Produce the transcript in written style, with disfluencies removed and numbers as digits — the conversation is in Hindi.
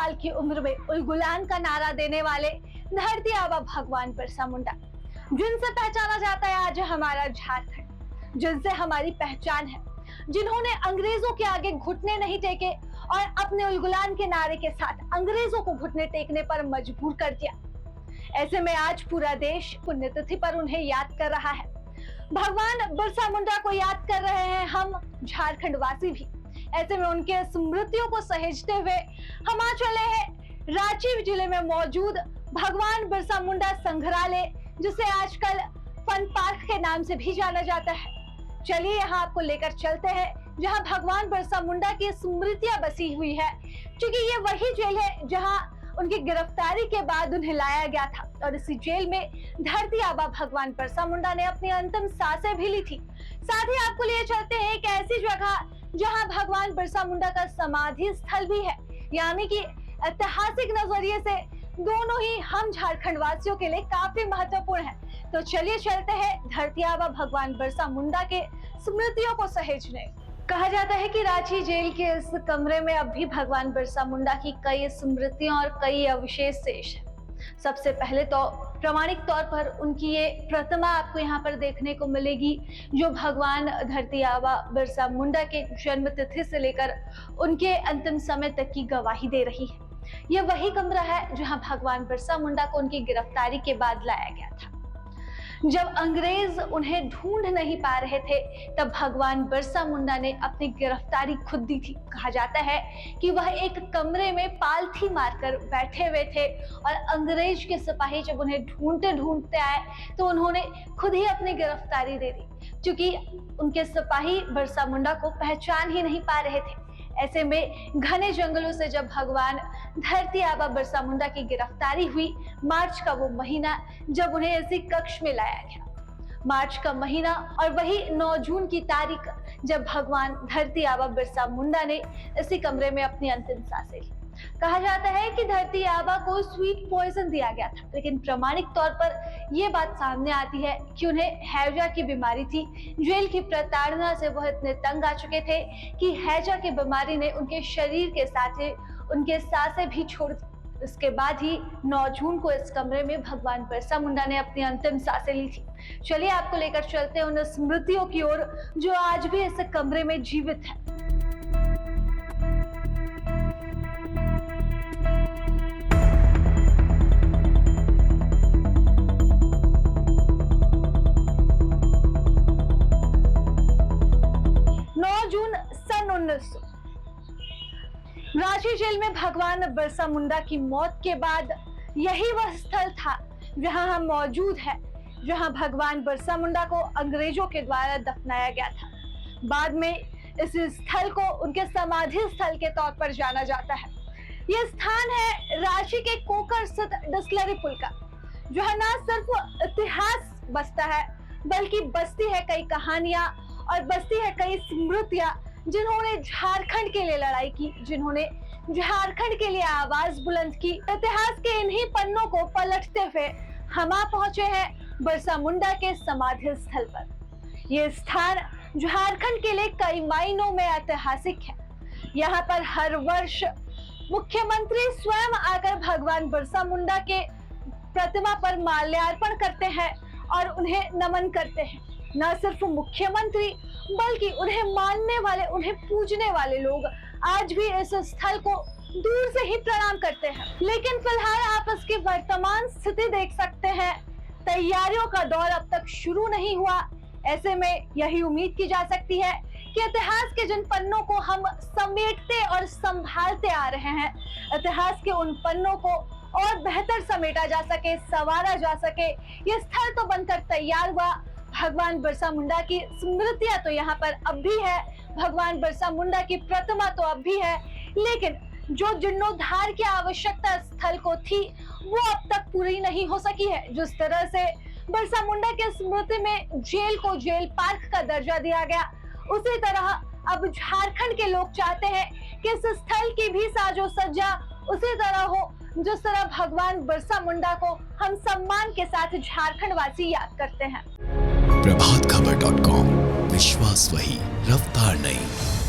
साल की उम्र में उलगुलान का नारा देने वाले धरती आबा भगवान बिरसा मुंडा, जिनसे पहचाना जाता है आज हमारा झारखंड, जिनसे हमारी पहचान है, जिन्होंने अंग्रेजों के आगे घुटने नहीं टेके और अपने उलगुलान के नारे के साथ अंग्रेजों को घुटने टेकने पर मजबूर कर दिया। ऐसे में आज पूरा देश पुण्यतिथि पर उन्हें याद कर रहा है। भगवान बिरसा मुंडा को याद कर रहे हैं हम झारखंड वासी भी। ऐसे में उनके स्मृतियों को सहेजते हुए हम आ चले हैं रांची जिले में मौजूद भगवान बिरसा मुंडा संग्रहालय, जिसे आजकल फन पार्क के नाम से भी जाना जाता है। चलिए यहाँ आपको लेकर चलते हैं जहाँ भगवान बिरसा मुंडा की स्मृतियां बसी हुई है, क्योंकि ये वही जेल है जहाँ उनकी गिरफ्तारी के बाद उन्हें लाया गया था और इसी जेल में धरती आबा भगवान बिरसा मुंडा ने अपनी अंतिम सांसें भी ली थी। साथ ही आपको लिए चलते हैं एक ऐसी जगह जहां भगवान बिरसा मुंडा का समाधि स्थल भी है, यानी कि ऐतिहासिक नजरिए से दोनों ही हम झारखंड वासियों के लिए काफी महत्वपूर्ण है। तो चलिए चलते हैं धरती आबा भगवान बिरसा मुंडा के स्मृतियों को सहेजने। कहा जाता है कि रांची जेल के इस कमरे में अब भी भगवान बिरसा मुंडा की कई स्मृतियां और कई अवशेष शेष है। सबसे पहले तो प्रामाणिक तौर पर उनकी ये प्रतिमा आपको यहाँ पर देखने को मिलेगी, जो भगवान धरती आबा बिरसा मुंडा के जन्म तिथि से लेकर उनके अंतिम समय तक की गवाही दे रही है। यह वही कमरा है जहाँ भगवान बिरसा मुंडा को उनकी गिरफ्तारी के बाद लाया गया था। जब अंग्रेज उन्हें ढूंढ नहीं पा रहे थे, तब भगवान बिरसा मुंडा ने अपनी गिरफ्तारी खुद दी थी। कहा जाता है कि वह एक कमरे में पालथी मारकर बैठे हुए थे और अंग्रेज के सिपाही जब उन्हें ढूंढते ढूंढते आए तो उन्होंने खुद ही अपनी गिरफ्तारी दे दी, क्योंकि उनके सिपाही बिरसा मुंडा को पहचान ही नहीं पा रहे थे। ऐसे में घने जंगलों से जब भगवान धरती आबा बिरसा मुंडा की गिरफ्तारी हुई, मार्च का वो महीना जब उन्हें इसी कक्ष में लाया गया, मार्च का महीना और वही 9 जून की तारीख जब भगवान धरती आबा बिरसा मुंडा ने इसी कमरे में अपनी अंतिम सांसें ली। कहा जाता है कि धरती आबा को स्वीट पॉइजन दिया गया था, लेकिन प्रामाणिक तौर पर यह बात सामने आती है कि उन्हें हैजा की बीमारी थी। जेल की प्रताड़ना से वह इतने तंग आ चुके थे कि हैजा की बीमारी ने उनके शरीर के साथ ही उनके सांसें भी छोड़ दी। इसके बाद ही 9 जून को इस कमरे में भगवान बिरसा मुंडा ने अपनी अंतिम सांसें ली थी। चलिए आपको लेकर चलते हैं उन स्मृतियों की ओर जो आज भी इस कमरे में जीवित है। 9 जून सन 1900 रांची जेल में भगवान बिरसा मुंडा की मौत के बाद यही वह स्थल था जहां हम मौजूद हैं, जहां भगवान बिरसा मुंडा को अंग्रेजों के द्वारा दफनाया गया था। बाद में इस स्थल को उनके समाधि स्थल के तौर पर जाना जाता है। यह स्थान है रांची के कोकर स्थित डिस्टिलरी पुल का, जो है न सिर्फ इतिहास बसता है, बल्कि बसती है कई कहानियां और बसती है कई स्मृतियां, जिन्होंने झारखंड के लिए लड़ाई की, जिन्होंने झारखंड के लिए आवाज बुलंद की। इतिहास के इन्हीं पन्नों को पलटते हुए हम आ पहुंचे हैं बिरसा मुंडा के समाधि स्थल पर। ये स्थान झारखंड के लिए कई मायनों में ऐतिहासिक है। यहाँ पर हर वर्ष मुख्यमंत्री स्वयं आकर भगवान बिरसा मुंडा के प्रतिमा पर माल्यार्पण करते हैं और उन्हें नमन करते हैं। न सिर्फ मुख्यमंत्री बल्कि उन्हें मानने वाले, उन्हें पूजने वाले लोग आज भी इस स्थल को दूर से ही प्रणाम करते हैं। लेकिन फिलहाल आप इसकी वर्तमान स्थिति देख सकते हैं। तैयारियों का दौर अब तक शुरू नहीं हुआ। ऐसे में यही उम्मीद की जा सकती है कि इतिहास के जिन पन्नों को हम समेटते और संभालते आ रहे हैं, इतिहास के उन पन्नों को और बेहतर समेटा जा सके, संवारा जा सके। ये स्थल तो बनकर तैयार हुआ। भगवान बिरसा मुंडा की स्मृतियां तो यहाँ पर अब भी है, भगवान बिरसा मुंडा की प्रतिमा तो अब भी है, लेकिन जो जीर्णोद्धार की आवश्यकता स्थल को थी वो अब तक पूरी नहीं हो सकी है। जिस तरह से बिरसा मुंडा के स्मृति में जेल को जेल पार्क का दर्जा दिया गया, उसी तरह अब झारखंड के लोग चाहते हैं कि इस स्थल की भी साजो सज्जा उसी तरह हो जिस तरह भगवान बिरसा मुंडा को हम सम्मान के साथ झारखंड वासी याद करते हैं। प्रभातखबर.com, विश्वास वही, रफ्तार नहीं।